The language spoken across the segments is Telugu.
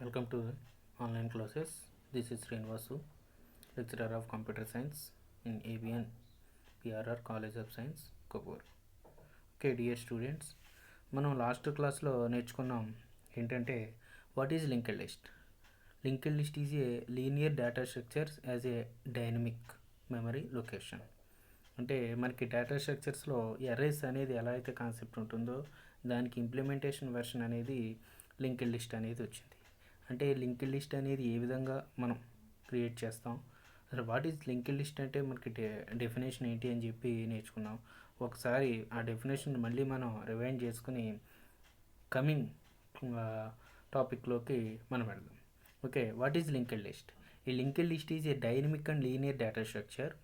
Welcome to online classes. This is Srinivasu, lecturer of computer science in ABN PRR College of Science, Kogur. Okay, dear students, మనం లాస్ట్ క్లాస్లో నేర్చుకున్నాం ఏంటంటే what is linked list. Linked list is a linear data structures as a dynamic memory location. అంటే మనకి డేటా స్ట్రక్చర్స్లో ఎర్రేస్ అనేది ఎలా అయితే కాన్సెప్ట్ ఉంటుందో దానికి ఇంప్లిమెంటేషన్ వెర్షన్ అనేది లింక్డ్ లిస్ట్ అనేది వచ్చింది. అంటే లింక్డ్ లిస్ట్ అనేది ఏ విధంగా మనం క్రియేట్ చేస్తాం, అసలు వాట్ ఈజ్ లింక్డ్ లిస్ట్ అంటే మనకి డెఫినేషన్ ఏంటి అని చెప్పి నేర్చుకున్నాం. ఒకసారి ఆ డెఫినేషన్ మళ్ళీ మనం రివైండ్ చేసుకుని కమింగ్ టాపిక్లోకి మనం వెళ్దాం. Okay, what is linked list? A linked list is a dynamic and linear data structure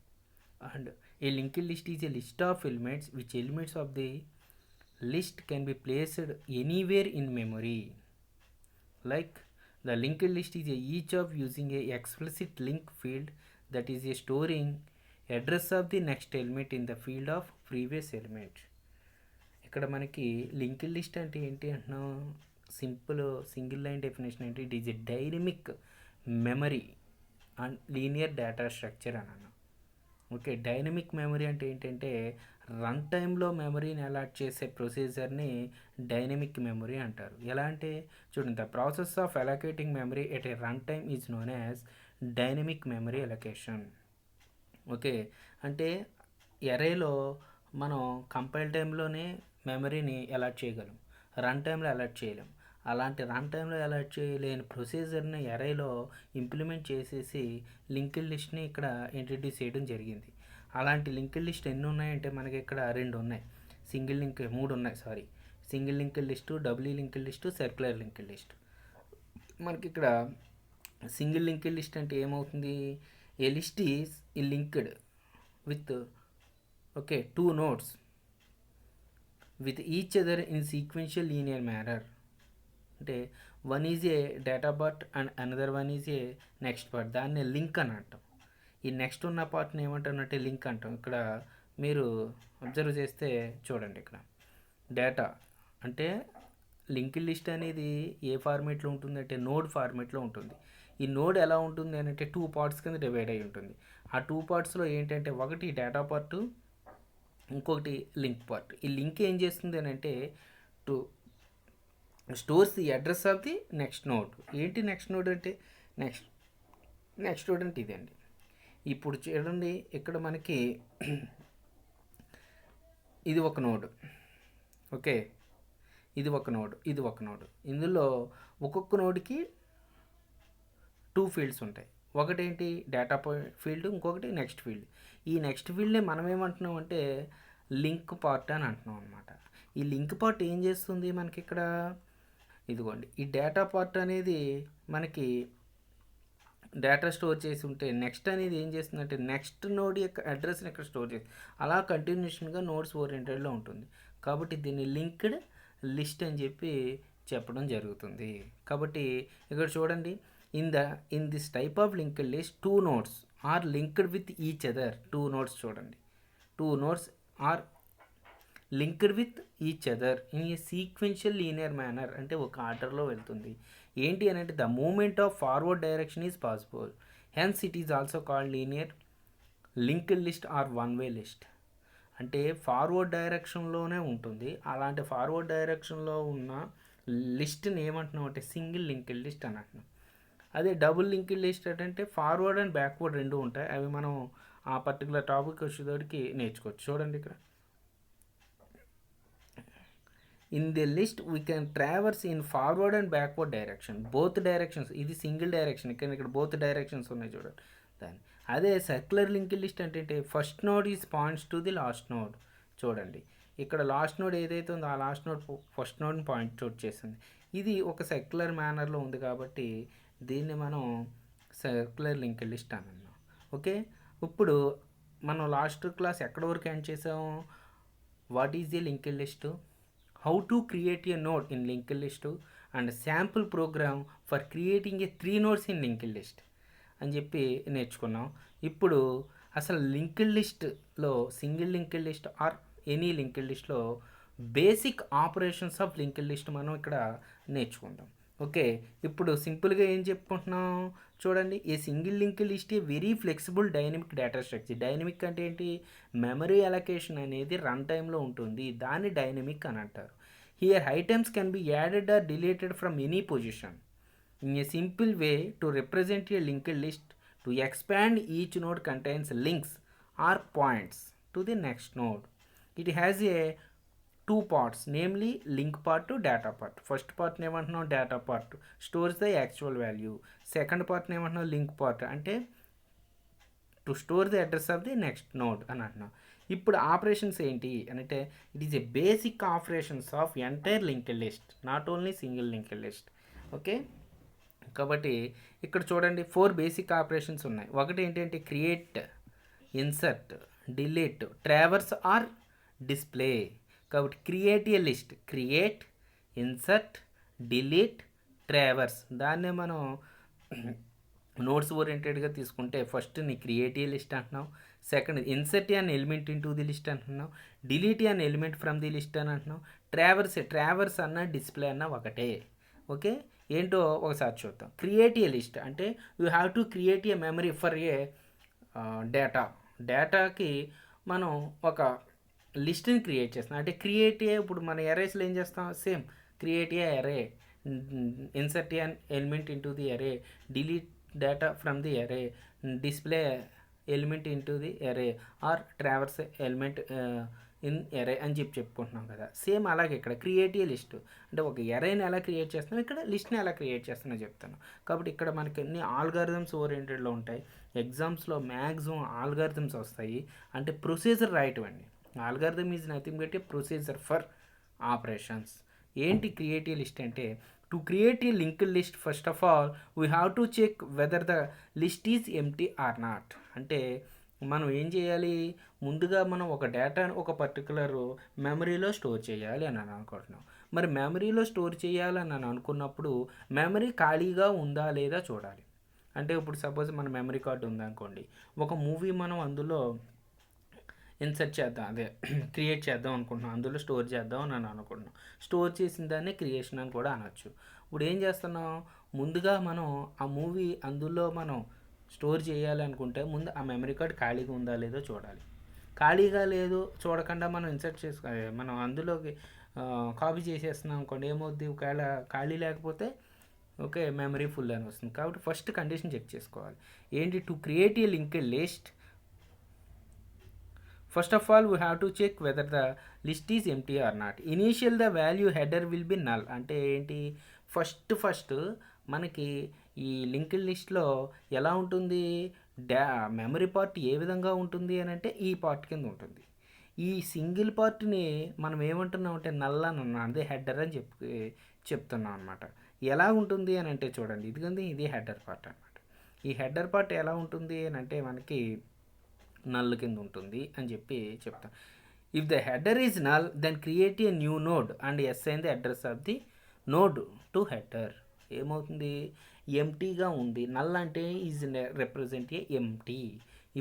and A linked list is a list of elements which elements of the list can be placed anywhere in memory. Like the linked list is each of using a explicit link field that is a storing address of the next element in the field of previous element. ఇక్కడ మనకి లింక్డ్ లిస్ట్ అంటే ఏంటి అంటున్నాం? సింపుల్ సింగిల్ లైన్ డెఫినేషన్ ఏంటి? It is a dynamic memory and linear data structure అని అన్నాం. ఓకే, డైనమిక్ మెమరీ అంటే ఏంటంటే రన్ టైంలో మెమరీని అలాట్ చేసే ప్రొసీజర్ని డైనమిక్ మెమరీ అంటారు. ఎలా అంటే చూడండి, the process of allocating memory at a run time is known as dynamic memory allocation. Okay, అంటే ఎరేలో మనం కంపైల్ టైంలోనే మెమరీని అలాట్ చేయగలం, రన్ టైంలో అలాట్ చేయలేం. అలాంటి రన్ టైంలో అలాట్ చేయలేని ప్రొసీజర్ని ఎరేలో ఇంప్లిమెంట్ చేసేసి లింక్డ్ లిస్ట్ని ఇక్కడ ఇంట్రడ్యూస్ చేయడం జరిగింది. అలాంటి లింక్డ్ లిస్ట్ ఎన్ని ఉన్నాయంటే మనకి ఇక్కడ 2 ఉన్నాయి. సింగిల్ లింక్ 3 ఉన్నాయి, sorry. Single linked list, doubly linked list, circular linked list. మనకి ఇక్కడ సింగిల్ లింక్డ్ లిస్ట్ అంటే ఏమవుతుంది? A list is a linked with okay 2 nodes with each other in sequential linear manner. అంటే one is a data part and another one is a next part. దాన్ని లింక్ అని అంటాం. ఈ నెక్స్ట్ ఉన్న పార్ట్ని ఏమంటానంటే లింక్ అంటాం. ఇక్కడ మీరు అబ్జర్వ్ చేస్తే చూడండి, ఇక్కడ డేటా అంటే లింక్డ్ లిస్ట్ అనేది ఏ ఫార్మేట్లో ఉంటుంది అంటే నోడ్ ఫార్మేట్లో ఉంటుంది. ఈ నోడ్ ఎలా ఉంటుంది అని అంటే 2 పార్ట్స్ కింద డివైడ్ అయి ఉంటుంది. ఆ 2 పార్ట్స్లో ఏంటంటే ఒకటి డేటా పార్ట్, ఇంకొకటి లింక్ పార్ట్. ఈ లింక్ ఏం చేస్తుంది అని అంటే to stores the address of the next node. ఏంటి నెక్స్ట్ నోడ్ అంటే నెక్స్ట్ నోడ్ అంటే ఇదండి. ఇప్పుడు చూడండి, ఇక్కడ మనకి ఇది ఒక నోడ్. ఓకే, ఇది ఒక నోడ్, ఇది ఒక నోడ్. ఇందులో ఒక్కొక్క నోడ్కి 2 ఫీల్డ్స్ ఉంటాయి. ఒకటేంటి డేటా ఫీల్డ్, ఇంకొకటి నెక్స్ట్ ఫీల్డ్. ఈ నెక్స్ట్ ఫీల్డ్నే మనం ఏమంటున్నాం అంటే లింక్ పార్ట్ అని అంటున్నాం అనమాట. ఈ లింక్ పార్ట్ ఏం చేస్తుంది మనకి ఇక్కడ? ఇదిగోండి, ఈ డేటా పార్ట్ అనేది మనకి డేటా స్టోర్ చేసి ఉంటే నెక్స్ట్ అనేది ఏం చేస్తుందంటే నెక్స్ట్ నోడ్ యొక్క అడ్రస్ని ఇక్కడ స్టోర్ చేస్తుంది. అలా కంటిన్యూషన్గా నోడ్స్ ఓరియంటెడ్లో ఉంటుంది. కాబట్టి దీన్ని లింక్డ్ లిస్ట్ అని చెప్పి చెప్పడం జరుగుతుంది. కాబట్టి ఇక్కడ చూడండి, in this type of linked list 2 nodes are linked with each other. 2 nodes చూడండి, 2 nodes are linked with each other in a sequential linear manner. అంటే ఒక ఆర్డర్లో వెళ్తుంది. ఏంటి అని అంటే the movement of forward direction is possible, hence it is also called linear linked list or one way list. అంటే ఫార్వర్డ్ డైరెక్షన్లోనే ఉంటుంది. అలాంటి ఫార్వర్డ్ డైరెక్షన్లో ఉన్న లిస్ట్ని ఏమంటున్నాం అంటే సింగిల్ లింక్డ్ లిస్ట్ అని అంటున్నాం. అదే డబుల్ లింక్డ్ లిస్ట్ అంటే ఫార్వర్డ్ అండ్ బ్యాక్వర్డ్ 2 ఉంటాయి. అవి మనం ఆ పర్టికులర్ టాపిక్ వచ్చేటోడికి నేర్చుకోవచ్చు. చూడండి, ఇక్కడ in the list we can traverse in forward and backward direction, both directions. ఇది సింగిల్ డైరెక్షన్, ఇక్కడ బోత్ డైరెక్షన్స్ ఉన్నాయి చూడండి దాన్ని. అదే సర్క్యులర్ లింక్డ్ లిస్ట్ అంటే first node is points to the last node. చూడండి, ఇక్కడ లాస్ట్ నోడ్ ఏదైతే ఉందో ఆ లాస్ట్ నోడ్ ఫస్ట్ నోడ్ని పాయింట్ అవుట్ చేస్తుంది. ఇది ఒక సర్క్యులర్ మేనర్లో ఉంది కాబట్టి దీన్ని మనం సర్క్యులర్ లింక్డ్ లిస్ట్ అని అన్నాం. ఓకే, ఇప్పుడు మనం లాస్ట్ క్లాస్ ఎక్కడ వరకు ఎండ్ చేసాము? What is the linked list, how to create a node in linked list and sample program for creating a 3 nodes in linked list అని చెప్పి నేర్చుకున్నాం. ఇప్పుడు అసలు లింక్డ్ లిస్ట్లో single linked list or any linked లిస్ట్లో basic operations of linked list మనం ఇక్కడ నేర్చుకుందాం. ఓకే, ఇప్పుడు సింపుల్గా ఏం చెప్పుకుంటున్నాం చూడండి. A single link list a very flexible dynamic data structure. Dynamic అంటే ఏంటి? మెమరీ అలొకేషన్ అనేది రన్ టైంలో ఉంటుంది, దాన్ని డైనమిక్ అని అంటారు. Here items can be added or deleted from any position. In a simple way, to represent a linked list, to expand each node contains links or points to the next node. It has a two parts, namely link part to data part. First part ఏమంటున్నాం data part, stores the actual value. Second part ఏమంటున్నాం link part, అంటే to store the address of the next node అని అంటున్నాం. ఇప్పుడు ఆపరేషన్స్ ఏంటి అంటే it is a basic operations of entire linked list, not only single linked list. Okay, కాబట్టి ఇక్కడ చూడండి 4 బేసిక్ ఆపరేషన్స్ ఉన్నాయి. ఒకటి ఏంటంటే create, insert, delete, traverse or display. కాబట్టి create a list, create, insert, delete, traverse. దాన్నే మనం నోట్స్ ఓరియంటెడ్గా తీసుకుంటే ఫస్ట్ నీ క్రియేట్ ఏ లిస్ట్ అంటున్నాం, second insert an element into the list అంటున్నాం, delete an element from the list అని అంటున్నాం. ట్రావర్స్ అన్న డిస్ప్లే అన్న ఒకటే. ఓకే, ఏంటో ఒకసారి చూద్దాం. క్రియేట్ ఏ లిస్ట్ అంటే you have to create a memory for a డేటాకి మనం ఒక లిస్ట్ని క్రియేట్ చేస్తాం. అంటే క్రియేట్ ఏ, ఇప్పుడు మన ఎరేస్లో ఏం చేస్తాం, సేమ్ క్రియేట్ ఏ అరే, insert A element into the అరే, డిలీట్ డేటా ఫ్రమ్ ది అరే, డిస్ప్లే ఎలిమెంట్ ఇంటూ ది అరే, ఆర్ ట్రావర్స్ ఎలిమెంట్ ఇన్ ఎరే అని చెప్పుకుంటున్నాం కదా. సేమ్ అలాగే ఇక్కడ క్రియేట్ ఏ లిస్ట్ అంటే ఒక ఎరేని ఎలా క్రియేట్ చేస్తున్నాం, ఇక్కడ లిస్ట్ని ఎలా క్రియేట్ చేస్తున్నా చెప్తాను. కాబట్టి ఇక్కడ మనకి అన్ని ఆల్గారిథమ్స్ ఓరియంటెడ్లో ఉంటాయి. ఎగ్జామ్స్లో మ్యాక్సిమం ఆల్గారిథమ్స్ వస్తాయి, అంటే ప్రొసీజర్ రాయటండి. Algorithm is nothing but a procedure for operations. ఏంటి క్రియేట్ ఏ లిస్ట్ అంటే to create a linked list first of all we have to check whether the list is empty or not. అంటే మనం ఏం చేయాలి, ముందుగా మనం ఒక డేటాను ఒక పర్టికులర్ మెమరీలో స్టోర్ చేయాలి అని అనుకుంటున్నాం. మరి మెమరీలో స్టోర్ చేయాలని అనుకున్నప్పుడు మెమరీ ఖాళీగా ఉందా లేదా చూడాలి. అంటే ఇప్పుడు సపోజ్ మన మెమరీ కార్డు ఉందనుకోండి, ఒక మూవీ మనం అందులో ఇన్సర్ట్ చేద్దాం, అదే క్రియేట్ చేద్దాం అనుకుంటున్నాం, అందులో స్టోర్ చేద్దాం అని అనుకుంటున్నాం. స్టోర్ చేసిన దాన్ని క్రియేషన్ అని కూడా అనొచ్చు. ఇప్పుడు ఏం చేస్తున్నాం, ముందుగా మనం ఆ మూవీ అందులో మనం స్టోర్ చేయాలి అనుకుంటే ముందు ఆ మెమరీ కార్డ్ ఖాళీగా ఉందా లేదో చూడాలి. ఖాళీగా లేదు చూడకుండా మనం ఇన్సర్ట్ మనం అందులోకి కాపీ చేసేస్తున్నాం అనుకోండి, ఏమవుద్ది, ఒకవేళ ఖాళీ లేకపోతే ఓకే మెమరీ ఫుల్ అని వస్తుంది. కాబట్టి ఫస్ట్ కండిషన్ చెక్ చేసుకోవాలి. ఏంటి, to create a linked list first of all we have to check whether the list is empty or not. Initial the value header will be null. అంటే ఏంటి, ఫస్ట్ మనకి ఈ లింక్డ్ లిస్ట్లో ఎలా ఉంటుంది, మెమరీ పార్ట్ ఏ విధంగా ఉంటుంది అని అంటే ఈ పార్ట్ కింద ఉంటుంది. ఈ సింగిల్ పార్ట్ని మనం ఏమంటున్నాం అంటే నల్ అని అన్నాం, అదే హెడర్ అని చెప్తున్నాం అనమాట. ఎలా ఉంటుంది అని అంటే చూడండి, ఇది హెడర్ పార్ట్ అనమాట. ఈ హెడర్ పార్ట్ ఎలా ఉంటుంది అని అంటే మనకి నల్ కింద ఉంటుంది అని చెప్తాం. If the header is null then create a new node and assign the address of the node to header. ఏమవుతుంది, ఎంటీగా ఉంది. నల్ అంటే ఈజ్ రిప్రజెంట్ ఏ ఎంటీ.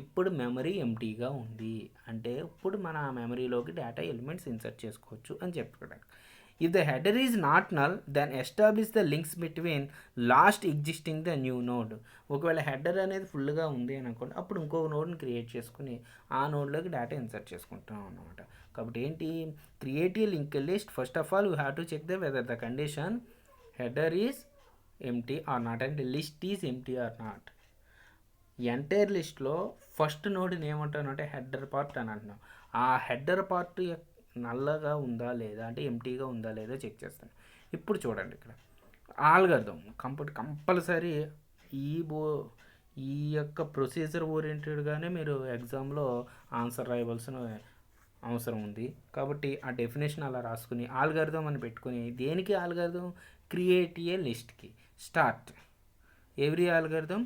ఇప్పుడు మెమరీ ఎంటీగా ఉంది అంటే ఇప్పుడు మన మెమరీలోకి డేటా ఎలిమెంట్స్ ఇన్సర్ట్ చేసుకోవచ్చు అని చెప్పడానికి. If the header is not null then establish the links between last existing the new node. ఒకవేళ హెడర్ అనేది ఫుల్గా ఉంది అని అనుకోండి, అప్పుడు ఇంకొక నోడ్ని క్రియేట్ చేసుకుని ఆ నోడ్లోకి డేటా ఇన్సర్ట్ చేసుకుంటాం అన్నమాట. కాబట్టి ఏంటి, create a linked list first of all you have to check the whether the condition header is empty or not and list is empty or not. Entire లిస్ట్లో ఫస్ట్ నోడ్ని ఏమంటాను అంటే హెడర్ పార్ట్ అని అంటున్నాం. ఆ హెడర్ పార్ట్ నల్లగా ఉందా లేదా అంటే ఎంటీగా ఉందా లేదా చెక్ చేస్తాను. ఇప్పుడు చూడండి, ఇక్కడ ఆల్గరిథం కంపల్సరీ ఈ యొక్క ప్రొసీజర్ ఓరియంటెడ్గానే మీరు ఎగ్జామ్లో ఆన్సర్ రాయవలసిన అవసరం ఉంది. కాబట్టి ఆ డెఫినేషన్ అలా రాసుకుని ఆల్గరిథం అని పెట్టుకుని, దేనికి ఆల్గరిథం, క్రియేట్ ఏ లిస్ట్కి start. Every algorithm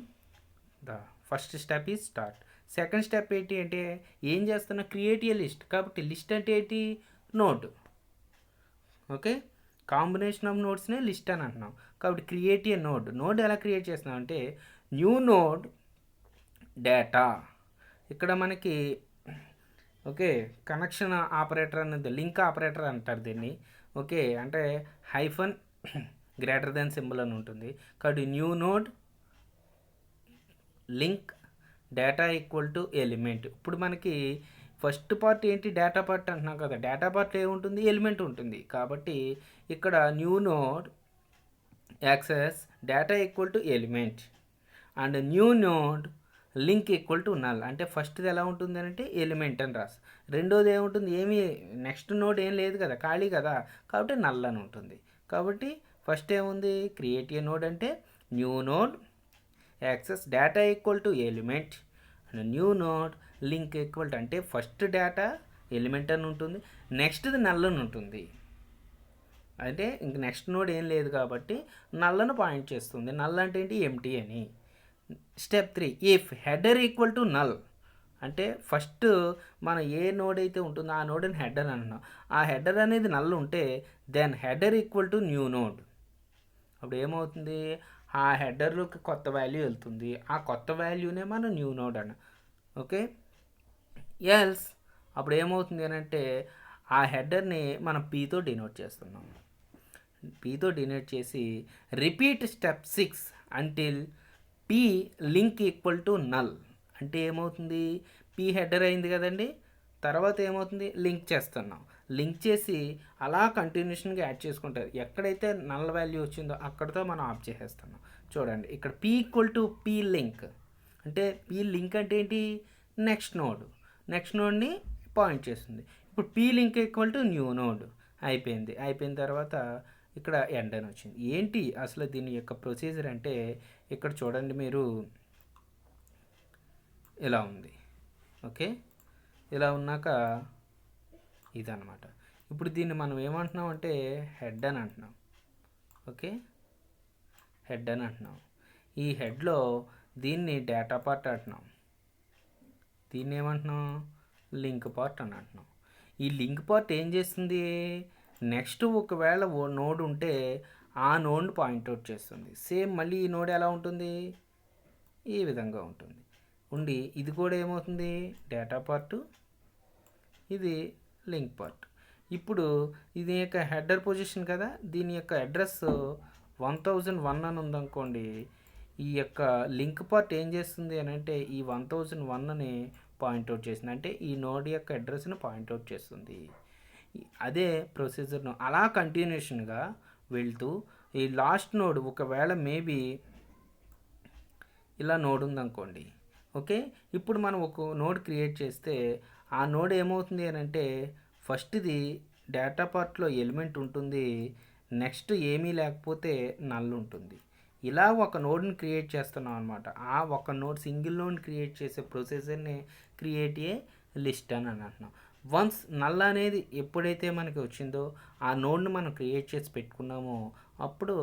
the first step is start. Second step ఏంటి అంటే ఏం చేస్తున్నా, క్రియేట్ ఏ లిస్ట్. కాబట్టి లిస్ట్ అంటే ఏంటి, నోడ్. ఓకే, కాంబినేషన్ ఆఫ్ నోడ్స్నే లిస్ట్ అని అంటున్నాం. కాబట్టి క్రియేట్ ఏ నోడ్ ఎలా క్రియేట్ చేస్తున్నాం అంటే న్యూ నోడ్ డేటా. ఇక్కడ మనకి ఓకే కనెక్షన్ ఆపరేటర్ అనేది లింక్ ఆపరేటర్ అంటారు దీన్ని. ఓకే, అంటే హైఫన్ గ్రేటర్ దెన్ సింబల్ అని ఉంటుంది. కాబట్టి new node link data equal to element. ఇప్పుడు మనకి ఫస్ట్ పార్ట్ ఏంటి, డేటా పార్ట్ అంటున్నాం కదా. డేటా పార్ట్ ఏముంటుంది, ఎలిమెంట్ ఉంటుంది. కాబట్టి ఇక్కడ new node access data equal to element and new node link equal to null. అంటే ఫస్ట్ది ఎలా ఉంటుంది అంటే ఎలిమెంట్ అని రాసి, రెండోది ఏముంటుంది, ఏమీ నెక్స్ట్ నోడ్ ఏం లేదు కదా, ఖాళీ కదా, కాబట్టి నల్ అని ఉంటుంది. కాబట్టి ఫస్ట్ ఏముంది, క్రియేట్ ఏ నోడ్ అంటే new node access data equal to element and new node link equal to, అంటే ఫస్ట్ డేటా ఎలిమెంట్ అని ఉంటుంది, నెక్స్ట్ది నల్ అని ఉంటుంది. అంటే ఇంక నెక్స్ట్ నోడ్ ఏం లేదు కాబట్టి నల్లను పాయింట్ చేస్తుంది. నల్ అంటే ఏంటి, ఎంటీ అని. Step 3, if header equal to null, అంటే ఫస్ట్ మనం ఏ నోడ్ అయితే ఉంటుందో ఆ నోడ్ని హెడర్ అంటున్నాం. ఆ హెడర్ అనేది నల్ ఉంటే then header equal to new node. అప్పుడు ఏమవుతుంది, ఆ హెడర్లోకి కొత్త వాల్యూ వెళ్తుంది, ఆ కొత్త వాల్యూనే మనం న్యూ నోడ్ అన్న. ఓకే, ఎల్స్ అప్పుడు ఏమవుతుంది అని అంటే ఆ హెడర్ని మనం పీతో డినోట్ చేస్తున్నాం. పీతో డినోట్ చేసి repeat step 6 until P link equal to null. అంటే ఏమవుతుంది, పీ హెడర్ అయింది కదండి, తర్వాత ఏమవుతుంది, లింక్ చేస్తున్నాం. లింక్ చేసి అలా కంటిన్యూషన్గా యాడ్ చేసుకుంటారు. ఎక్కడైతే నల్ వాల్యూ వచ్చిందో అక్కడితో మనం ఆఫ్ చేసేస్తున్నాం. చూడండి ఇక్కడ P equal to P link, అంటే పీ లింక్ అంటే ఏంటి, నెక్స్ట్ నోడ్ని పాయింట్ చేస్తుంది. ఇప్పుడు P link equal to new node అయిపోయింది. అయిపోయిన తర్వాత ఇక్కడ ఎండ్ అని వచ్చింది. ఏంటి అసలు దీని యొక్క ప్రొసీజర్ అంటే ఇక్కడ చూడండి మీరు, ఇలా ఉంది. ఓకే, ఇలా ఉన్నాక ఇదన్నమాట. ఇప్పుడు దీన్ని మనం ఏమంటున్నాం అంటే హెడ్ అని అంటున్నాం. ఓకే, హెడ్ అని అంటున్నాం. ఈ హెడ్లో దీన్ని డేటా పార్ట్ అంటున్నాం, దీన్ని ఏమంటున్నాం, లింక్ పార్ట్ అని అంటున్నాం. ఈ లింక్ పార్ట్ ఏం చేస్తుంది, నెక్స్ట్ ఒకవేళ ఓ నోడ్ ఉంటే ఆ నోడ్ని పాయింట్అవుట్ చేస్తుంది. సేమ్ మళ్ళీ ఈ నోడ్ ఎలా ఉంటుంది, ఈ విధంగా ఉంటుంది. ఉండి ఇది కూడా ఏమవుతుంది, డేటా పార్ట్, ఇది లింక్ పార్ట్. ఇప్పుడు ఇది యొక్క హెడర్ పొజిషన్ కదా, దీని యొక్క అడ్రస్ 1001 అని ఉందనుకోండి. ఈ యొక్క లింక్ పార్ట్ ఏం చేస్తుంది అని అంటే ఈ 1001ని పాయింట్అవుట్ చేసింది, అంటే ఈ నోడ్ యొక్క అడ్రస్ని పాయింట్అవుట్ చేస్తుంది. అదే ప్రొసీజర్ను అలా కంటిన్యూషన్గా వెళ్తూ ఈ లాస్ట్ నోడ్ ఒకవేళ మేబీ ఇలా నోడ్ ఉందనుకోండి. ఓకే, ఇప్పుడు మనం ఒక నోడ్ క్రియేట్ చేస్తే ఆ నోడ్ ఏమవుతుంది అని అంటే ఫస్ట్ది డేటా పార్ట్లో ఎలిమెంట్ ఉంటుంది, నెక్స్ట్ ఏమీ లేకపోతే నల్ ఉంటుంది. ఇలా ఒక నోడ్ని క్రియేట్ చేస్తున్నాం అనమాట. ఆ ఒక నోడ్, సింగిల్ నోడ్ క్రియేట్ చేసే ప్రొసీజర్ని క్రియేట్ ఏ లిస్ట్ అని అంటున్నాం. వన్స్ నల్ అనేది ఎప్పుడైతే మనకి వచ్చిందో ఆ నోడ్ని మనం క్రియేట్ చేసి పెట్టుకున్నామో అప్పుడు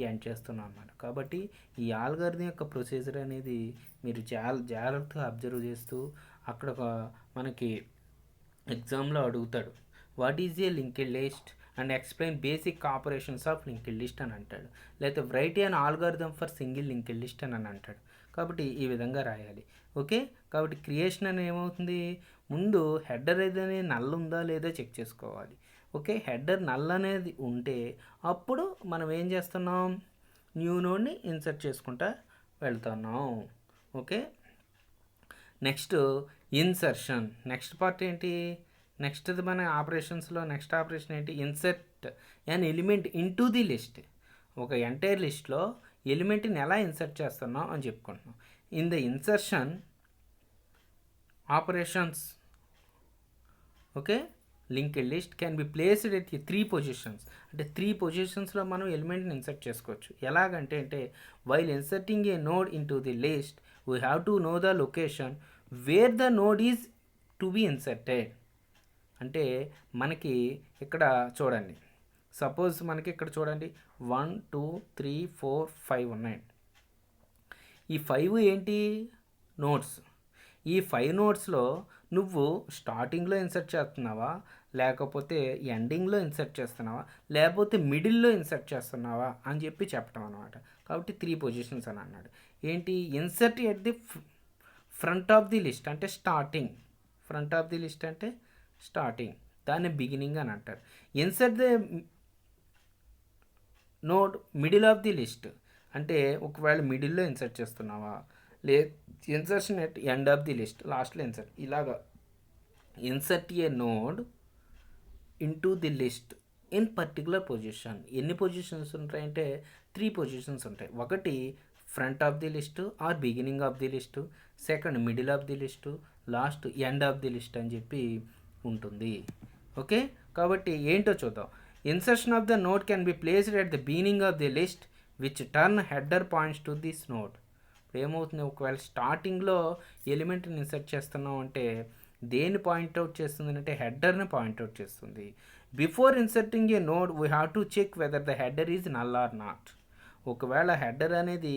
ఎండ్ చేస్తున్నాం అన్నమాట. కాబట్టి ఈ ఆల్గారిథం యొక్క ప్రొసీజర్ అనేది మీరు జాగ్రత్తగా అబ్జర్వ్ చేస్తూ అక్కడ మనకి ఎగ్జామ్లో అడుగుతాడు, what is a linked list and explain basic operations of linked list అని అంటాడు. లేకపోతే write an algorithm for single linked list అని అంటాడు. కాబట్టి ఈ విధంగా రాయాలి. ఓకే, కాబట్టి క్రియేషన్ అనేది ఏమవుతుంది, ముందు హెడర్ ఏదైనా నల్ ఉందా లేదా చెక్ చేసుకోవాలి. ఓకే, హెడర్ నల్ అనేది ఉంటే అప్పుడు మనం ఏం చేస్తున్నాం, న్యూ నోడ్ని ఇన్సర్ట్ చేసుకుంటా వెళ్తున్నాం. Okay, next insertion. Next part ఏంటి, నెక్స్ట్ది మన ఆపరేషన్స్లో నెక్స్ట్ ఆపరేషన్ ఏంటి, insert and element into the list. ఒక ఎంటైర్ లిస్ట్లో ఎలిమెంట్ని ఎలా ఇన్సర్ట్ చేస్తున్నాం అని చెప్పుకుంటున్నాం. In the insertion operations, okay, linked list can be placed at 3 positions. అంటే 3 పొజిషన్స్లో మనం ఎలిమెంట్ని ఇన్సర్ట్ చేసుకోవచ్చు. ఎలాగంటే while inserting a node in to the list we have to know the location wear the node is to be inserted. అంటే మనకి ఇక్కడ చూడండి, సపోజ్ మనకి ఇక్కడ చూడండి 1 2 3 4 5 ఉన్నాయి. ఈ 5 ఏంటి, నోట్స్. ఈ 5 నోట్స్లో నువ్వు స్టార్టింగ్లో ఇన్సర్ట్ చేస్తున్నావా, లేకపోతే ఎండింగ్లో ఇన్సర్ట్ చేస్తున్నావా, లేకపోతే మిడిల్లో ఇన్సర్ట్ చేస్తున్నావా అని చెప్పి చెప్పడం అనమాట. కాబట్టి 3 పొజిషన్స్ అని అన్నాడు. ఏంటి, insert at the front of the list అంటే starting, front of the list అంటే స్టార్టింగ్, దాన్ని బిగినింగ్ అని అంటారు. Insert the node middle of the list, అంటే ఒకవేళ మిడిల్లో ఇన్సర్ట్ చేస్తున్నావా, లే insertion at end of the list, లాస్ట్లో ఇన్సర్ట్, ఇలాగా insert a node into the list in particular position. ఎన్ని పొజిషన్స్ ఉంటాయంటే 3 పొజిషన్స్ ఉంటాయి. ఒకటి front of the list or beginning of the list, second middle of the list, last end of the list అని చెప్పి ఉంటుంది. ఓకే, కాబట్టి ఏంటో చూద్దాం. Insertion of the node can be placed at the beginning of the list which turn header points to this node. ఇప్పుడు ఏమవుతుంది, ఒకవేళ స్టార్టింగ్లో ఎలిమెంట్ని ఇన్సర్ట్ చేస్తున్నాం అంటే దేన్ని పాయింట్అవుట్ చేస్తుంది అంటే హెడర్ని పాయింట్అవుట్ చేస్తుంది. Before inserting a node we have to check whether the header is null or not. ఒకవేళ హెడర్ అనేది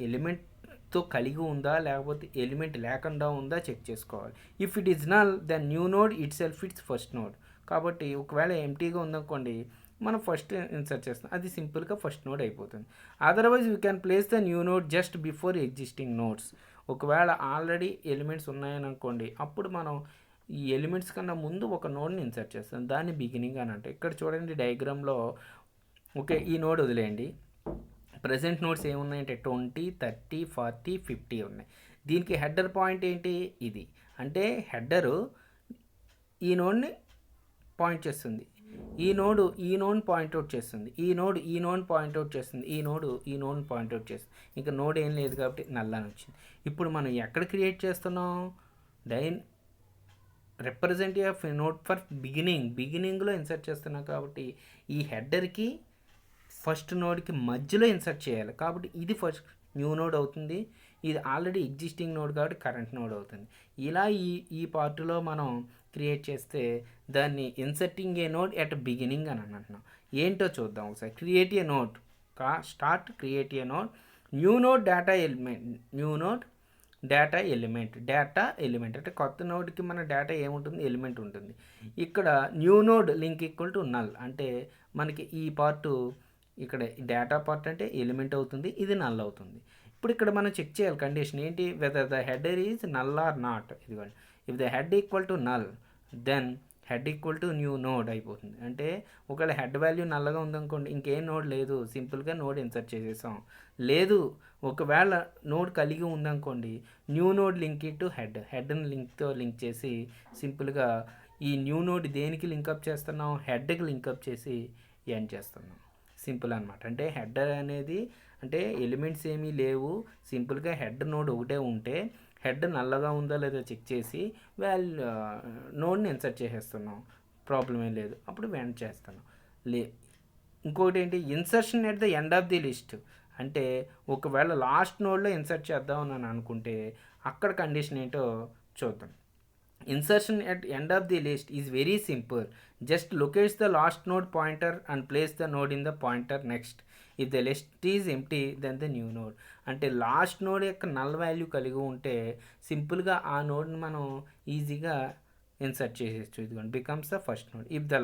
ఎలిమెంట్తో కలిగి ఉందా లేకపోతే ఎలిమెంట్ లేకుండా ఉందా చెక్ చేసుకోవాలి. If it is null then new node itself its first node. కాబట్టి ఒకవేళ ఎంటీగా ఉందనుకోండి మనం ఫస్ట్ ఇన్సర్ట్ చేస్తాం, అది సింపుల్గా ఫస్ట్ నోడ్ అయిపోతుంది. Otherwise we can place the new node just before existing nodes. ఒకవేళ ఆల్రెడీ ఎలిమెంట్స్ ఉన్నాయని అనుకోండి, అప్పుడు మనం ఈ ఎలిమెంట్స్ కన్నా ముందు ఒక నోడ్ని ఇన్సర్ట్ చేస్తాం, దాన్ని బిగినింగ్ అని అంటే. ఇక్కడ చూడండి డయాగ్రామ్లో, ఓకే ఈ నోడ్ వదిలేయండి. ప్రజెంట్ నోడ్స్ ఏమున్నాయంటే 20, 30, 40, 50 ఉన్నాయి. దీనికి హెడర్ పాయింట్ ఏంటి, ఇది. అంటే హెడరు ఈ నోడ్ని పాయింట్ చేస్తుంది, ఈ నోడ్ పాయింట్అవుట్ చేస్తుంది, ఈ నోడ్ పాయింట్అవుట్ చేస్తుంది, ఈ నోడ్ పాయింట్అవుట్ చేస్తుంది. ఇంకా నోడ్ ఏం లేదు కాబట్టి నల్ అని వచ్చింది. ఇప్పుడు మనం ఎక్కడ క్రియేట్ చేస్తున్నాం, రిప్రజెంటేటివ్ ఆఫ్ నోడ్ ఫర్ బిగినింగ్లో ఇన్సర్ట్ చేస్తున్నాం. కాబట్టి ఈ హెడర్కి ఫస్ట్ నోడ్కి మధ్యలో ఇన్సర్ట్ చేయాలి. కాబట్టి ఇది ఫస్ట్ న్యూ నోడ్ అవుతుంది, ఇది ఆల్రెడీ ఎగ్జిస్టింగ్ నోడ్ కాబట్టి కరెంట్ నోడ్ అవుతుంది. ఇలా ఈ పార్ట్లో మనం క్రియేట్ చేస్తే దాన్ని inserting a node at beginning అని అంటున్నాం. ఏంటో చూద్దాం ఒకసారి. Create a node, create a node, new node data element అంటే కొత్త నోడ్కి మన డేటా ఏముంటుంది, ఎలిమెంట్ ఉంటుంది. ఇక్కడ new node link equal to null, అంటే మనకి ఈ పార్టు ఇక్కడ డేటా పార్ట్ అంటే ఎలిమెంట్ అవుతుంది, ఇది నల్ అవుతుంది. ఇప్పుడు ఇక్కడ మనం చెక్ చేయాలి కండిషన్ ఏంటి, whether the header is null or not. ఇదిగోండి, if the head equal to null then head equal to new node అయిపోతుంది. అంటే ఒకవేళ హెడ్ వాల్యూ నల్లగా ఉందనుకోండి, ఇంకేం నోడ్ లేదు, సింపుల్గా నోడ్ ఇన్సర్ట్ చేసేసాం. లేదు ఒకవేళ నోడ్ కలిగి ఉందనుకోండి, న్యూ నోడ్ లింక్ టు హెడ్ని లింక్ చేసి సింపుల్గా ఈ న్యూ నోడ్ దేనికి లింకప్ చేస్తున్నాం, హెడ్కి లింకప్ చేసి ఎండ్ చేస్తున్నాం. సింపుల్ అనమాట. అంటే హెడర్ అనేది అంటే ఎలిమెంట్స్ ఏమీ లేవు, సింపుల్గా హెడ్ నోడ్ ఒకటే ఉంటే హెడ్ నల్లగా ఉందా లేదా చెక్ చేసి నోడ్ని ఇన్సర్ట్ చేసేస్తున్నాం, ప్రాబ్లం ఏం లేదు, అప్పుడు వెంట్ చేస్తున్నాం. ఇంకొకటి ఏంటి, insertion at the end of the list. అంటే ఒకవేళ లాస్ట్ నోడ్లో ఇన్సర్ట్ చేద్దాం అని అనుకుంటే అక్కడ కండిషన్ ఏంటో చూద్దాం. Insertion at end of the list is very simple. Just locates the last node pointer and place the node in the pointer next. If the list is empty, then the new node. అంటే లాస్ట్ నోడ్ యొక్క నల్ వాల్యూ కలిగి ఉంటే సింపుల్గా ఆ నోడ్ని మనం ఈజీగా ఇన్సర్ట్ చేసేయచ్చు. ఇదిగోండి becomes the first node. If the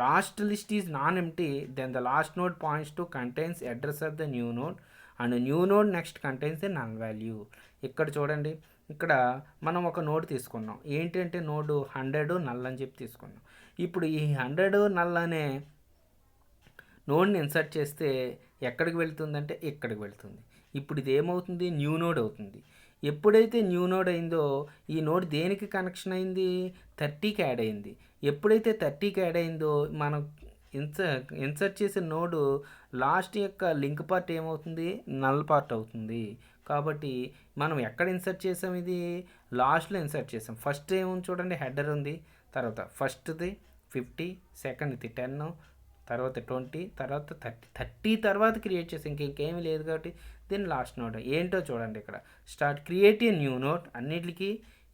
last list is non empty then the last node points to contains address of the new node and new node next contains the null value. ఇక్కడ చూడండి, ఇక్కడ మనం ఒక నోడ్ తీసుకున్నాం, ఏంటంటే నోడు 100 నల్ అని చెప్పి తీసుకున్నాం. ఇప్పుడు ఈ 100 నల్ అనే నోడ్ని ఇన్సర్ట్ చేస్తే ఎక్కడికి వెళ్తుందంటే ఇక్కడికి వెళ్తుంది. ఇప్పుడు ఇది ఏమవుతుంది, న్యూ నోడ్ అవుతుంది. ఎప్పుడైతే న్యూ నోడ్ అయిందో ఈ నోడ్ దేనికి కనెక్షన్ అయింది, 30కి యాడ్ అయింది. ఎప్పుడైతే 30కి యాడ్ అయిందో మనం ఇన్సర్ట్ చేసే నోడు లాస్ట్ యొక్క లింక్ పార్ట్ ఏమవుతుంది, నల్ పార్ట్ అవుతుంది. కాబట్టి మనం ఎక్కడ ఇన్సర్ట్ చేసాం, ఇది లాస్ట్లో ఇన్సర్ట్ చేసాం. ఫస్ట్ ఏముంది చూడండి, హెడర్ ఉంది, తర్వాత ఫస్ట్ది 50, సెకండ్ది 10, తర్వాత 20, తర్వాత 30 తర్వాత క్రియేట్ చేసాం. ఇంకేమీ లేదు కాబట్టి దీన్ని లాస్ట్ నోడ్. ఏంటో చూడండి, ఇక్కడ క్రియేట్ ఏ న్యూ నోడ్, అన్నిటికీ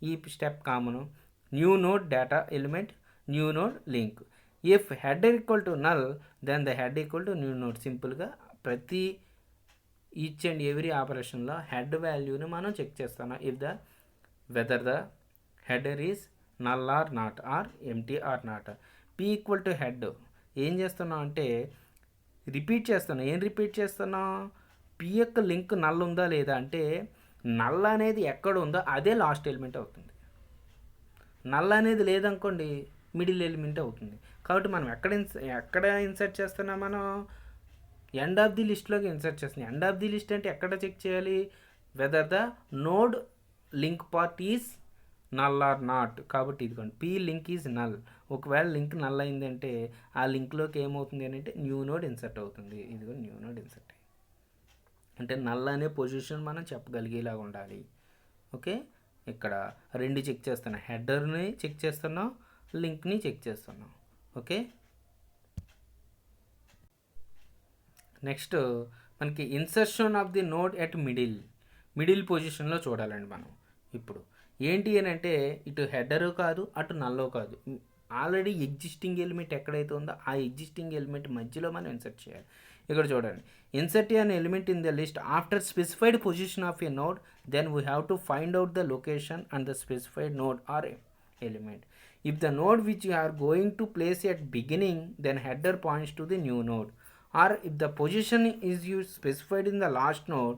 ఈ step common. New node data element, new node link. If header equal to null then the head equal to new node. సింపుల్గా ప్రతి ఈచ్ అండ్ ఎవ్రీ ఆపరేషన్లో హెడ్ వాల్యూని మనం చెక్ చేస్తాం. Whether the header is null or not or empty or not. P equal to head ఏం చేస్తున్నాం అంటే రిపీట్ చేస్తున్నాం. ఏం రిపీట్ చేస్తున్నాం, పి యొక్క లింక్ నల్ ఉందా లేదా, అంటే నల్ అనేది ఎక్కడ ఉందో అదే లాస్ట్ ఎలిమెంట్ అవుతుంది. నల్ అనేది లేదనుకోండి మిడిల్ ఎలిమెంట్ అవుతుంది. కాబట్టి మనం ఎక్కడ ఇన్సర్ట్ చేస్తున్నాం, మనం ఎండ్ ఆఫ్ ది లిస్ట్లోకి ఇన్సర్ట్ చేస్తున్నాం. ఎండ్ ఆఫ్ ది లిస్ట్ అంటే ఎక్కడ చెక్ చేయాలి, whether the node link part is null or not. కాబట్టి ఇదిగోండి పీ లింక్ ఈజ్ నల్. ఒకవేళ లింక్ నల్ అయిందంటే ఆ లింక్లోకి ఏమవుతుంది అంటే న్యూ నోడ్ ఇన్సర్ట్ అవుతుంది. ఇదిగో న్యూ నోడ్ ఇన్సర్ట్ అంటే నల్ అనే పొజిషన్ మనం చెప్పగలిగేలాగా ఉండాలి. ఓకే, ఇక్కడ రెండు చెక్ చేస్తున్నాం, హెడర్ని చెక్ చేస్తున్నాం, లింక్ని చెక్ చేస్తున్నాం. ఓకే, నెక్స్ట్ మనకి insertion of the node at middle పొజిషన్లో చూడాలండి మనం. ఇప్పుడు ఏంటి అని అంటే ఇటు హెడరు కాదు, అటు నల్లో కాదు, ఆల్రెడీ ఎగ్జిస్టింగ్ ఎలిమెంట్ ఎక్కడైతే ఉందో ఆ ఎగ్జిస్టింగ్ ఎలిమెంట్ మధ్యలో మనం ఇన్సర్ట్ చేయాలి. ఇక్కడ చూడండి, insert an element in the list after specified position of a node, then we have to find out the location and the specified node or element. If the node which you are going to place at beginning, then header points to the new node. Or if the position is you specified in the last node,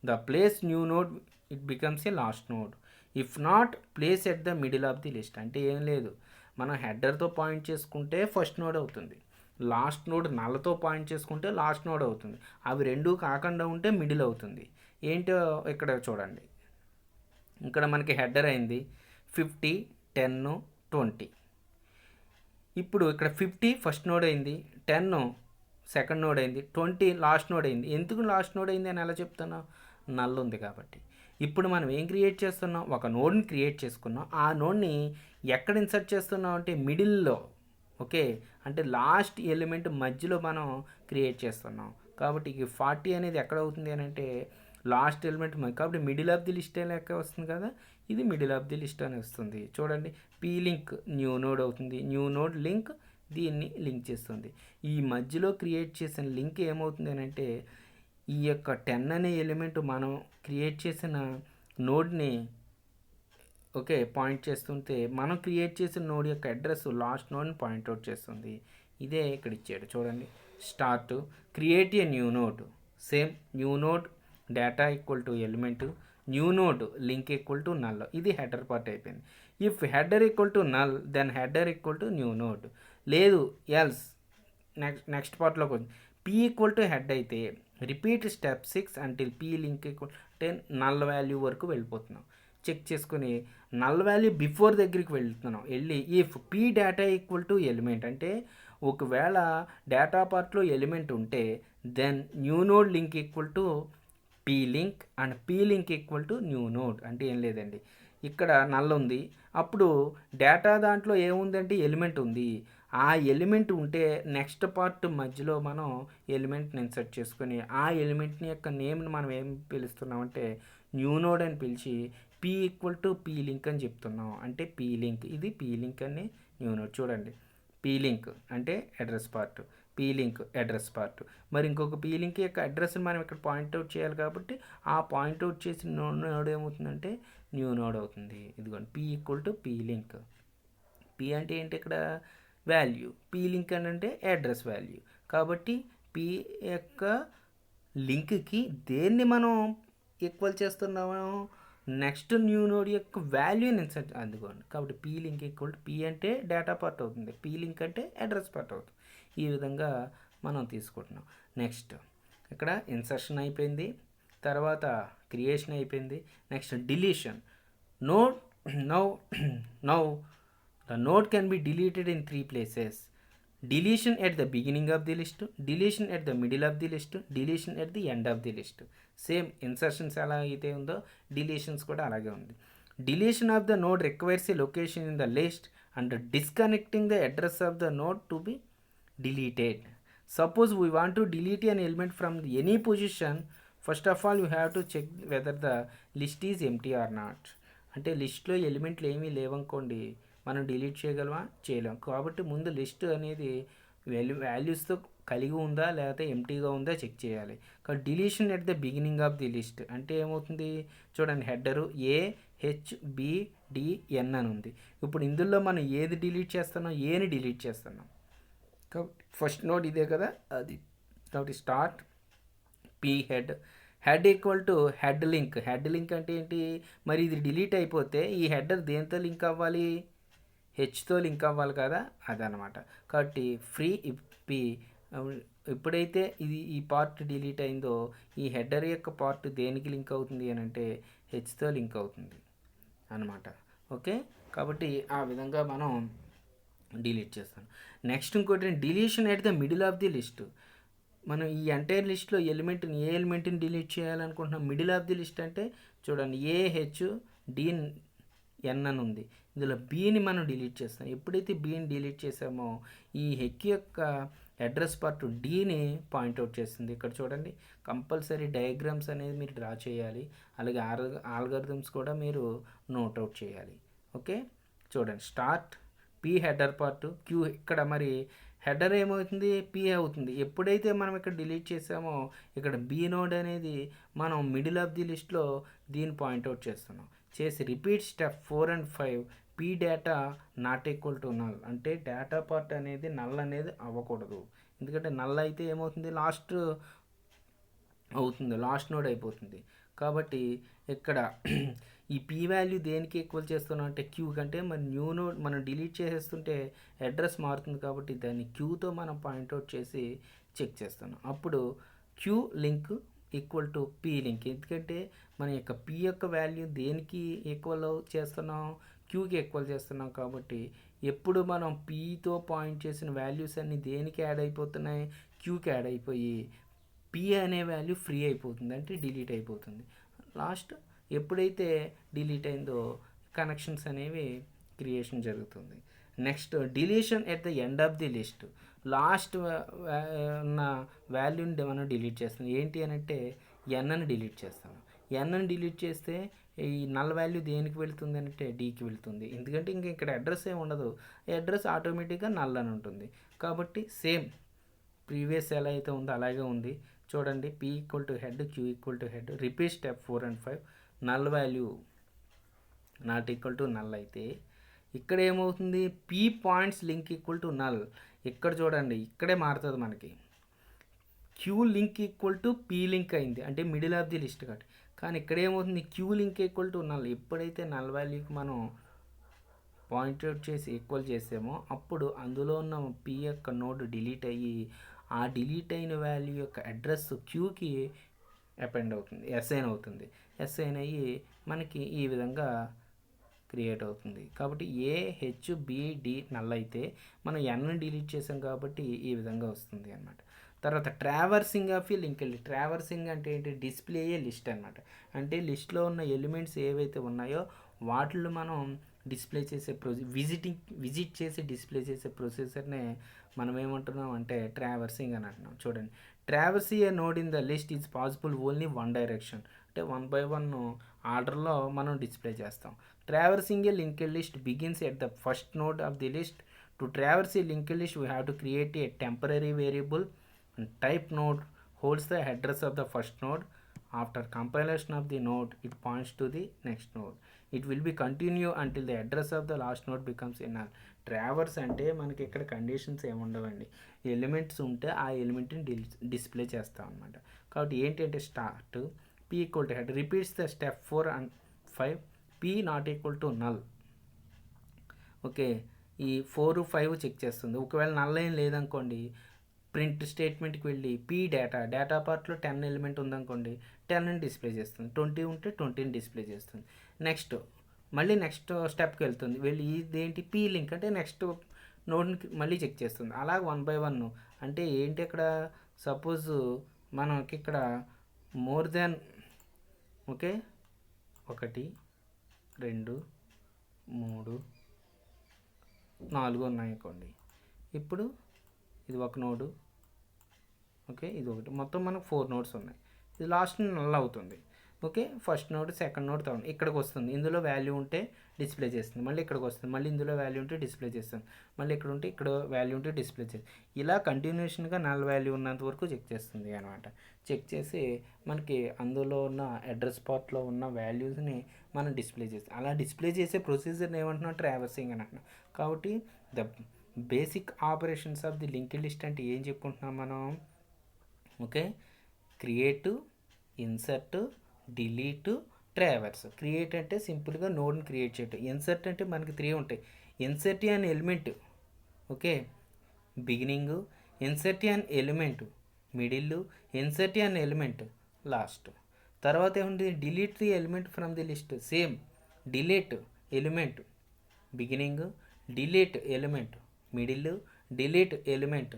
the place new node it becomes a last node. If not, place at the middle of the list. అంటే ఏం లేదు, మనం హెడర్తో పాయింట్ చేసుకుంటే ఫస్ట్ నోడ్ అవుతుంది, లాస్ట్ నోడ్ నల్లతో పాయింట్ చేసుకుంటే లాస్ట్ నోడ్ అవుతుంది, అవి రెండూ కాకుండా ఉంటే మిడిల్ అవుతుంది. ఏంటో ఇక్కడ చూడండి, ఇక్కడ మనకి హెడర్ అయింది 50, 10, 20. ఇప్పుడు ఇక్కడ 50 ఫస్ట్ నోడ్ అయింది, 10 సెకండ్ నోడ్ అయింది, 20 లాస్ట్ నోడ్ అయింది. ఎందుకు లాస్ట్ నోడ్ అయింది అని ఎలా చెప్తున్నా, నల్ ఉంది కాబట్టి. ఇప్పుడు మనం ఏం క్రియేట్ చేస్తున్నాం, ఒక నోడ్ని క్రియేట్ చేసుకున్నాం, ఆ నోడ్ని ఎక్కడ ఇన్సర్ట్ చేస్తున్నాం అంటే మిడిల్లో. ఓకే, అంటే లాస్ట్ ఎలిమెంట్ మధ్యలో మనం క్రియేట్ చేస్తున్నాం. కాబట్టి ఈ 40 అనేది ఎక్కడ అవుతుంది అని అంటే లాస్ట్ ఎలిమెంట్, కాబట్టి మిడిల్ ఆఫ్ ది లిస్ట్ లెక్క వస్తుంది కదా, ఇది మిడిల్ ఆఫ్ ది లిస్ట్ అని వస్తుంది. చూడండి, పీ లింక్ న్యూ నోడ్ అవుతుంది, న్యూ నోడ్ లింక్ దీన్ని లింక్ చేస్తుంది. ఈ మధ్యలో క్రియేట్ చేసిన లింక్ ఏమవుతుంది అని అంటే ఈ యొక్క 10 అనే ఎలిమెంట్ మనం క్రియేట్ చేసిన నోడ్ని ఓకే పాయింట్ చేస్తుంటే మనం క్రియేట్ చేసిన నోడ్ యొక్క అడ్రస్ లాస్ట్ నోడ్ని పాయింట్అవుట్ చేస్తుంది. ఇదే ఇక్కడ ఇచ్చాడు చూడండి, start create a new node, same new node data equal to element, new node link equal to null. ఇది హెడర్ పార్ట్ అయిపోయింది. If header equal to null, then header equal to new node. లేదు ఎల్స్ నెక్స్ట్ పార్ట్లోకి వచ్చి పీ ఈక్వల్ టు హెడ్ అయితే repeat step 6 until P link equal అంటే నల్ వాల్యూ వరకు వెళ్ళిపోతున్నాం. చెక్ చేసుకుని నల్ వాల్యూ బిఫోర్ దగ్గరికి వెళ్తున్నాం, వెళ్ళి if P data equal to element అంటే ఒకవేళ డేటా పార్ట్లో ఎలిమెంట్ ఉంటే then new node link equal to P link and P link equal to new node. అంటే ఏం లేదండి, ఇక్కడ నల్ ఉంది, అప్పుడు డేటా దాంట్లో ఏముందంటే ఎలిమెంట్ ఉంది, ఆ ఎలిమెంట్ ఉంటే నెక్స్ట్ పార్ట్ మధ్యలో మనం ఎలిమెంట్ని ఇన్సర్ట్ చేసుకొని ఆ ఎలిమెంట్ని యొక్క నేమ్ని మనం ఏం పిలుస్తున్నామంటే న్యూ నోడ్ అని పిలిచి P equal to P link అని చెప్తున్నాం. అంటే పీ లింక్, ఇది పీ లింక్ అని న్యూ నోడ్. చూడండి, పీ లింక్ అంటే address part, P link address part. మరి ఇంకొక పీ లింక్ యొక్క అడ్రస్ని మనం ఇక్కడ పాయింట్అవుట్ చేయాలి కాబట్టి ఆ పాయింట్అవుట్ చేసిన నోడ్ ఏమవుతుందంటే న్యూ నోడ్ అవుతుంది. ఇదిగోండి, P equal to P link. P అంటే ఏంటి ఇక్కడ వాల్యూ, పీ లింక్ అని అంటే అడ్రస్ వాల్యూ. కాబట్టి పీ యొక్క లింక్కి దేన్ని మనం ఈక్వల్ చేస్తున్నాము, నెక్స్ట్ న్యూ నోడ్ యొక్క వాల్యూని ఇన్సర్ట్ అందుకోండి. కాబట్టి P link equal to P అంటే డేటా పార్ట్ అవుతుంది, పీ లింక్ అంటే అడ్రస్ పార్ట్ అవుతుంది. ఈ విధంగా మనం తీసుకుంటున్నాం. నెక్స్ట్ ఇక్కడ ఇన్సర్షన్ అయిపోయింది, తర్వాత క్రియేషన్ అయిపోయింది, next deletion. Node now the node can be deleted in 3 places: deletion at the beginning of the list, deletion at the middle of the list, deletion at the end of the list. Same insertions ఎలా అయితే ఉందో డిలీషన్స్ కూడా అలాగే ఉంది. Deletion of the node requires a location in the list and disconnecting the address of the node to be deleted. Suppose we want to delete an element from any position, first of all you have to check whether the list is empty or not. అంటే లిస్ట్లో ఎలిమెంట్లు ఏమీ లేవనుకోండి, మనం డిలీట్ చేయగలమా, చేయలేం. కాబట్టి ముందు లిస్ట్ అనేది వాల్యూస్తో కలిగి ఉందా లేకపోతే ఎంటీగా ఉందా చెక్ చేయాలి. కాబట్టి deletion at the beginning of the list అంటే ఏమవుతుంది, చూడండి హెడరు AHBDN అని ఉంది. ఇప్పుడు ఇందులో మనం ఏది డిలీట్ చేస్తున్నాం, ఏని డిలీట్ చేస్తున్నాం. కాబట్టి ఫస్ట్ నోడ్ ఇదే కదా అది. కాబట్టి start P head equal to head link అంటే ఏంటి, మరి ఇది డిలీట్ అయిపోతే ఈ హెడర్ దేంతో లింక్ అవ్వాలి, హెచ్తో లింక్ అవ్వాలి కదా, అదనమాట. కాబట్టి ఫ్రీ పీ ఎప్పుడైతే ఈ పార్ట్ డిలీట్ అయిందో ఈ హెడర్ యొక్క పార్ట్ దేనికి లింక్ అవుతుంది అని అంటే హెచ్తో లింక్ అవుతుంది అనమాట. ఓకే, కాబట్టి ఆ విధంగా మనం డిలీట్ చేస్తాం. నెక్స్ట్ ఇంకోటి deletion at the middle of the list. మనం ఈ ఎంటైర్ లిస్ట్లో ఏ ఎలిమెంట్ని డిలీట్ చేయాలనుకుంటున్నాం, మిడిల్ ఆఫ్ ది లిస్ట్ అంటే చూడండి AHDN అని ఉంది, ఇందులో బీని మనం డిలీట్ చేస్తాం. ఎప్పుడైతే బీని డిలీట్ చేసామో ఈ హెక్ యొక్క అడ్రస్ పార్ట్ డీని పాయింట్అవుట్ చేస్తుంది. ఇక్కడ చూడండి, కంపల్సరీ డయాగ్రామ్స్ అనేది మీరు డ్రా చేయాలి, అలాగే ఆల్గరిథమ్స్ కూడా మీరు నోట్అవుట్ చేయాలి. ఓకే, చూడండి start P header part Q. ఇక్కడ మరి హెడర్ ఏమవుతుంది, పీ అవుతుంది. ఎప్పుడైతే మనం ఇక్కడ డిలీట్ చేసామో ఇక్కడ బీ నోడ్ అనేది మనం మిడిల్ ఆఫ్ ది లిస్ట్లో దీన్ని పాయింట్అవుట్ చేస్తున్నాం. చేసి repeat step 4 and 5 P data not equal to null, అంటే డేటా పార్ట్ అనేది నల్ అనేది అవ్వకూడదు. ఎందుకంటే నల్ అయితే ఏమవుతుంది, లాస్ట్ అవుతుంది, లాస్ట్ నోడ్ అయిపోతుంది. కాబట్టి ఇక్కడ ఈ పీ వాల్యూ దేనికి ఈక్వల్ చేస్తున్నాం అంటే క్యూ కంటే, మరి న్యూ నోడ్ మనం డిలీట్ చేసేస్తుంటే అడ్రస్ మారుతుంది కాబట్టి దాన్ని క్యూతో మనం పాయింట్అవుట్ చేసి చెక్ చేస్తున్నాం. అప్పుడు Q link equal to P link, ఎందుకంటే మన యొక్క పీ యొక్క వాల్యూ దేనికి ఈక్వల్ చేస్తున్నాం, క్యూకి ఈక్వల్ చేస్తున్నాం. కాబట్టి ఎప్పుడు మనం పీతో పాయింట్ చేసిన వాల్యూస్ అన్నీ దేనికి యాడ్ అయిపోతున్నాయి, క్యూకి యాడ్ అయిపోయి పీ అనే వాల్యూ ఫ్రీ అయిపోతుంది, అంటే డిలీట్ అయిపోతుంది. లాస్ట్ ఎప్పుడైతే డిలీట్ అయిందో కనెక్షన్స్ అనేవి క్రియేషన్ జరుగుతుంది. Next deletion at the end of the list, last ఉన్న వాల్యూని మనం డిలీట్ చేస్తాం. ఏంటి అని అంటే ఎన్ని డిలీట్ చేస్తాం. ఎన్ని డిలీట్ చేస్తే ఈ నల్ వాల్యూ దేనికి వెళ్తుంది అంటే డీకి వెళ్తుంది, ఎందుకంటే ఇంక ఇక్కడ అడ్రస్ ఏమి ఉండదు, అడ్రస్ ఆటోమేటిక్గా నల్ అని ఉంటుంది. కాబట్టి సేమ్ ప్రీవియస్ ఎలా అయితే ఉందో అలాగే ఉంది. చూడండి, P equal to head, Q equal to head, repeat step 4 and 5 null value not equal to null అయితే ఇక్కడ ఏమవుతుంది, P points link equal to null. ఇక్కడ చూడండి, ఇక్కడే మారుతుంది మనకి, Q link equal to P link అయింది, అంటే మిడిల్ ఆఫ్ ది లిస్ట్ కాబట్టి. కానీ ఇక్కడ ఏమవుతుంది, Q link equal to null. ఎప్పుడైతే నల్ వాల్యూకి మనం పాయింట్అవుట్ చేసి ఈక్వల్ చేసామో అప్పుడు అందులో ఉన్న పీ యొక్క నోడ్ డిలీట్ అయ్యి ఆ డిలీట్ అయిన వాల్యూ యొక్క అడ్రస్ క్యూకి అపెండ్ అవుతుంది, అసైన్ అవుతుంది. అసైన్ అయ్యి మనకి ఈ విధంగా క్రియేట్ అవుతుంది. కాబట్టి AHBD నల్ అయితే మనం ఎన్ని డిలీట్ చేసాం కాబట్టి ఈ విధంగా వస్తుంది అన్నమాట. తర్వాత ట్రావర్సింగ్ ఆఫ్ ఈ లింక్ లిస్ట్. ట్రావర్సింగ్ అంటే ఏంటి, డిస్ప్లే ఏ లిస్ట్ అనమాట. అంటే లిస్ట్లో ఉన్న ఎలిమెంట్స్ ఏవైతే ఉన్నాయో వాటిలో మనం డిస్ప్లే చేసే విజిట్ చేసి డిస్ప్లే చేసే ప్రొసెసర్నే మనం ఏమంటున్నాం అంటే ట్రావర్సింగ్ అని అంటున్నాం. చూడండి, traverse a node in the list is possible only one direction, అంటే 1 by 1 ఆర్డర్లో మనం డిస్ప్లే చేస్తాం. Traversing a linked list begins at the first node of the list. To traverse a linked list we have to create a temporary variable and type node holds the address of the first node. After compilation of the node it points to the next node. It will be continue until the address of the last node becomes a null. Traverse అంటే మనకి ఇక్కడ కండిషన్స్ ఏముండవండి, ఎలిమెంట్స్ ఉంటే ఆ ఎలిమెంట్ని డిస్ప్లే చేస్తాం అనమాట. కాబట్టి ఏంటంటే start P equal to head, repeats the step 4 and 5 p nought equal to null. Okay, ఈ 4, 5 చెక్ చేస్తుంది. ఒకవేళ నల్ ఏం లేదనుకోండి, ప్రింట్ స్టేట్మెంట్కి వెళ్ళి పీ డేటా పార్ట్లో 10 ఎలిమెంట్ ఉందనుకోండి 10ని డిస్ప్లే చేస్తుంది, 20 ఉంటే 20ని డిస్ప్లే చేస్తుంది. నెక్స్ట్ మళ్ళీ నెక్స్ట్ స్టెప్కి వెళ్తుంది, వెళ్ళి ఇదేంటి పీ లింక్ అంటే నెక్స్ట్ నోడ్ని మళ్ళీ చెక్ చేస్తుంది. అలాగ 1 by 1. అంటే ఏంటి ఇక్కడ, సపోజ్ మనకి ఇక్కడ మోర్ దెన్ ఓకే 1 2 3 4 ఉన్నాయనుకోండి, ఇప్పుడు ఇది ఒక నోడు, ఓకే ఇది ఒకటి, మొత్తం మనకు 4 నోడ్స్ ఉన్నాయి. ఇది లాస్ట్ నల్ అవుతుంది. Okay, first node, second node, third ఇక్కడికి వస్తుంది, ఇందులో వాల్యూ ఉంటే డిస్ప్లే చేస్తుంది, మళ్ళీ ఇక్కడికి వస్తుంది, మళ్ళీ ఇందులో వాల్యూ ఉంటే డిస్ప్లే చేస్తుంది, మళ్ళీ ఇక్కడ ఉంటే ఇక్కడ వాల్యూ ఉంటే డిస్ప్లే చేస్తుంది. ఇలా కంటిన్యూషన్గా నల్ వాల్యూ ఉన్నంత వరకు చెక్ చేస్తుంది అనమాట. చెక్ చేసి మనకి అందులో ఉన్న అడ్రస్ పార్ట్లో ఉన్న వాల్యూస్ని మనం డిస్ప్లే చేస్తాం. అలా డిస్ప్లే చేసే ప్రొసీజర్ని ఏమంటున్నాం, ట్రావర్సింగ్ అని అంటున్నాం. కాబట్టి the basic operations of the linked list అంటే ఏం చెప్పుకుంటున్నాం మనం, okay create, insert, delete, traverse. Create అంటే సింపుల్గా నోడ్ని క్రియేట్ చేయటం, ఇన్సర్ట్ అంటే మనకి 3 ఉంటాయి, insert an element, okay, beginning, insert an element middle, insert an element last. తర్వాత ఏముంది, delete the element from the list. Same delete element beginning, delete element middle, delete element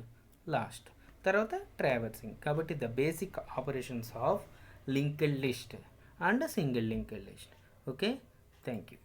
last. తర్వాత ట్రావర్సింగ్. కాబట్టి the basic operations of linked list and single linked list. Okay, thank you.